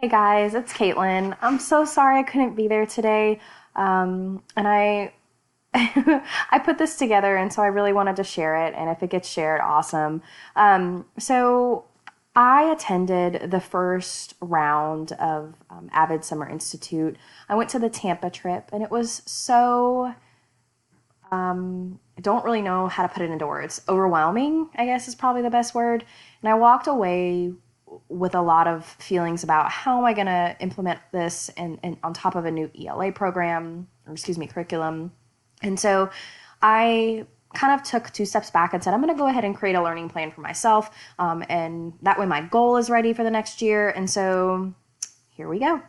Hey guys, it's Caitlin. I'm so sorry I couldn't be there today. And I I put this together and so I really wanted to share it, and if it gets shared, awesome. So I attended the first round of AVID Summer Institute. I went to the Tampa trip and it was so I don't really know how to put it into words. Overwhelming, I guess, is probably the best word. And I walked away with a lot of feelings about how am I going to implement this and on top of a new ELA program, or excuse me, curriculum. And so I kind of took two steps back and said, I'm going to go ahead and create a learning plan for myself. And that way my goal is ready for the next year. And so here we go.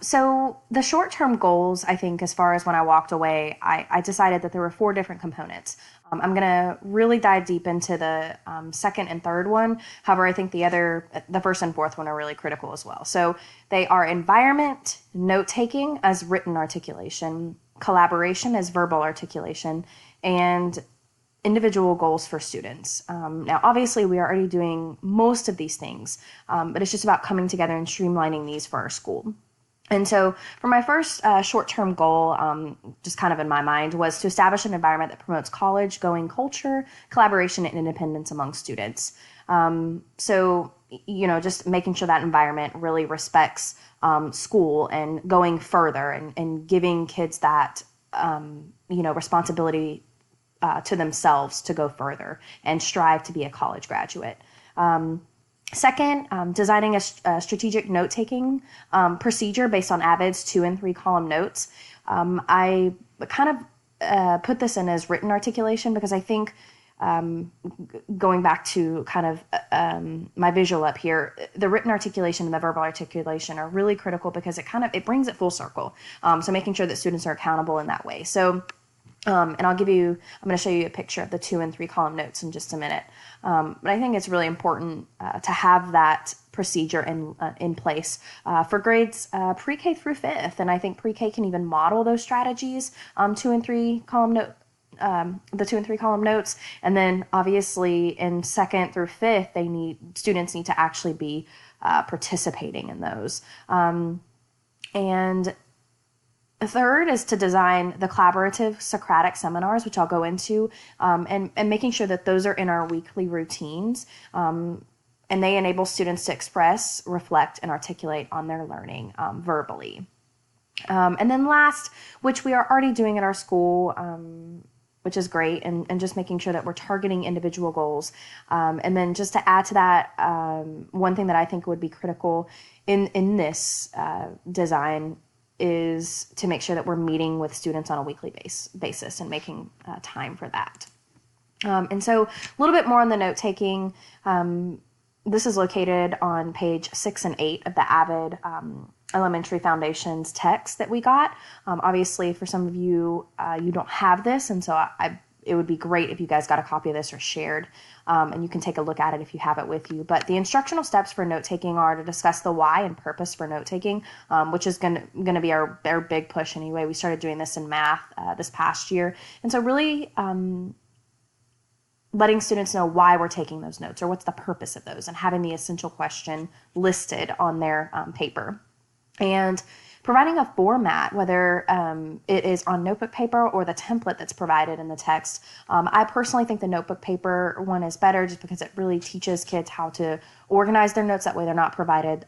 So the short-term goals, I think, as far as when I walked away, I decided that there were four different components. I'm going to really dive deep into the second and third one. However, I think the first and fourth one are really critical as well. So they are environment, note-taking as written articulation, collaboration as verbal articulation, and individual goals for students. Now, obviously, we are already doing most of these things, but it's just about coming together and streamlining these for our school. And so, for my first short-term goal, just kind of in my mind, was to establish an environment that promotes college-going culture, collaboration, and independence among students. Just making sure that environment really respects school and going further and giving kids that, responsibility to themselves to go further and strive to be a college graduate. Second, designing a strategic note-taking procedure based on AVID's 2 and 3 column notes. I kind of put this in as written articulation because I think going back to kind of my visual up here, the written articulation and the verbal articulation are really critical because it brings it full circle. So making sure that students are accountable in that way. So and I'm going to show you a picture of the 2 and 3 column notes in just a minute. But I think it's really important to have that procedure in place for grades pre-K through 5th. And I think pre-K can even model those strategies, 2 and 3 column note, the 2 and 3 column notes. And then obviously in 2nd through 5th, students need to actually be participating in those. And the third is to design the collaborative Socratic seminars, which I'll go into, and making sure that those are in our weekly routines, and they enable students to express, reflect, and articulate on their learning verbally. And then last, which we are already doing at our school, which is great, and just making sure that we're targeting individual goals. And then just to add to that, one thing that I think would be critical in this design is to make sure that we're meeting with students on a weekly basis and making time for that. And so a little bit more on the note-taking. This is located on page 6 and 8 of the AVID Elementary Foundations text that we got. Obviously, for some of you, you don't have this, and so it would be great if you guys got a copy of this or shared, and you can take a look at it if you have it with you. But the instructional steps for note-taking are to discuss the why and purpose for note-taking, which is going to be our big push anyway. We started doing this in math this past year. And so really letting students know why we're taking those notes or what's the purpose of those, and having the essential question listed on their paper. And providing a format, whether it is on notebook paper or the template that's provided in the text. I personally think the notebook paper one is better just because it really teaches kids how to organize their notes. That way they're not provided,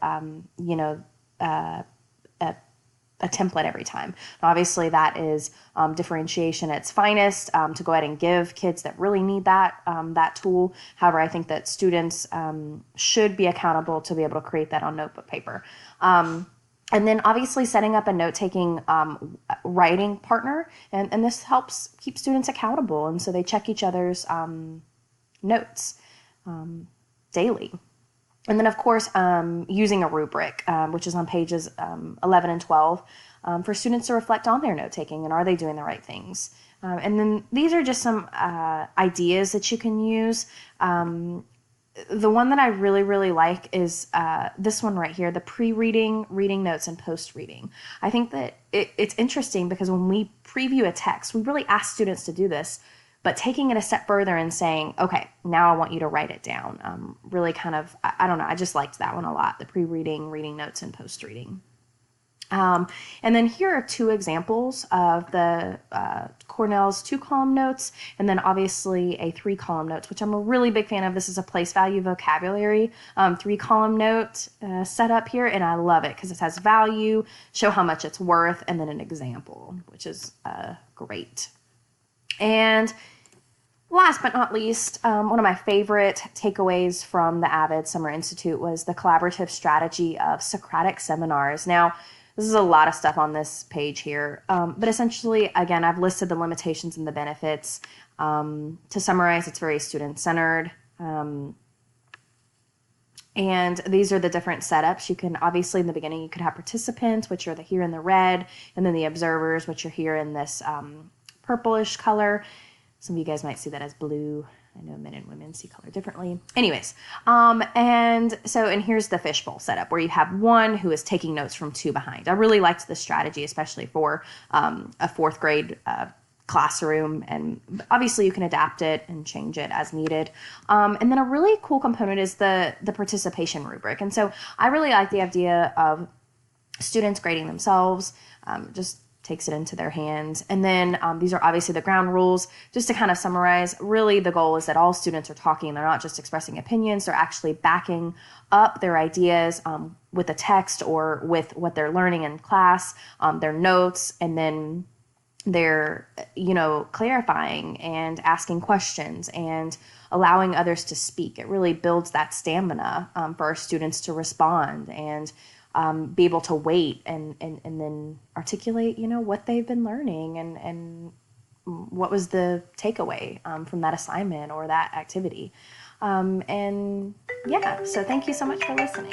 a template every time. Obviously, that is differentiation at its finest, to go ahead and give kids that really need that tool. However, I think that students should be accountable to be able to create that on notebook paper. And then obviously setting up a note-taking writing partner, and this helps keep students accountable, and so they check each other's notes daily. And then, of course, using a rubric, which is on pages 11 and 12, for students to reflect on their note-taking and are they doing the right things. And then these are just some ideas that you can use. The one that I really, really like is this one right here, the pre-reading, reading notes, and post-reading. I think that it's interesting because when we preview a text, we really ask students to do this, but taking it a step further and saying, okay, now I want you to write it down. Really kind of, I don't know, I just liked that one a lot, the pre-reading, reading notes, and post-reading. And then here are two examples of the Cornell's 2-column notes, and then obviously a 3-column notes, which I'm a really big fan of. This is a place value vocabulary 3-column note setup here, and I love it because it has value, show how much it's worth, and then an example, which is great. And last but not least, one of my favorite takeaways from the AVID Summer Institute was the collaborative strategy of Socratic seminars. Now, this is a lot of stuff on this page here, but essentially, again, I've listed the limitations and the benefits. To summarize, it's very student-centered, and these are the different setups. You can, obviously, in the beginning, you could have participants, which are here in the red, and then the observers, which are here in this purplish color. Some of you guys might see that as blue. I know men and women see color differently. Anyways, and here's the fishbowl setup where you have one who is taking notes from two behind. I really liked this strategy, especially for a fourth grade classroom, and obviously you can adapt it and change it as needed. And then a really cool component is the participation rubric. And so I really like the idea of students grading themselves, just takes it into their hands. And then these are obviously the ground rules. Just to kind of summarize, really the goal is that all students are talking. They're not just expressing opinions. They're actually backing up their ideas with a text or with what they're learning in class, their notes, and then they're, clarifying and asking questions and allowing others to speak. It really builds that stamina for our students to respond and be able to wait and then articulate, what they've been learning and what was the takeaway from that assignment or that activity. So thank you so much for listening.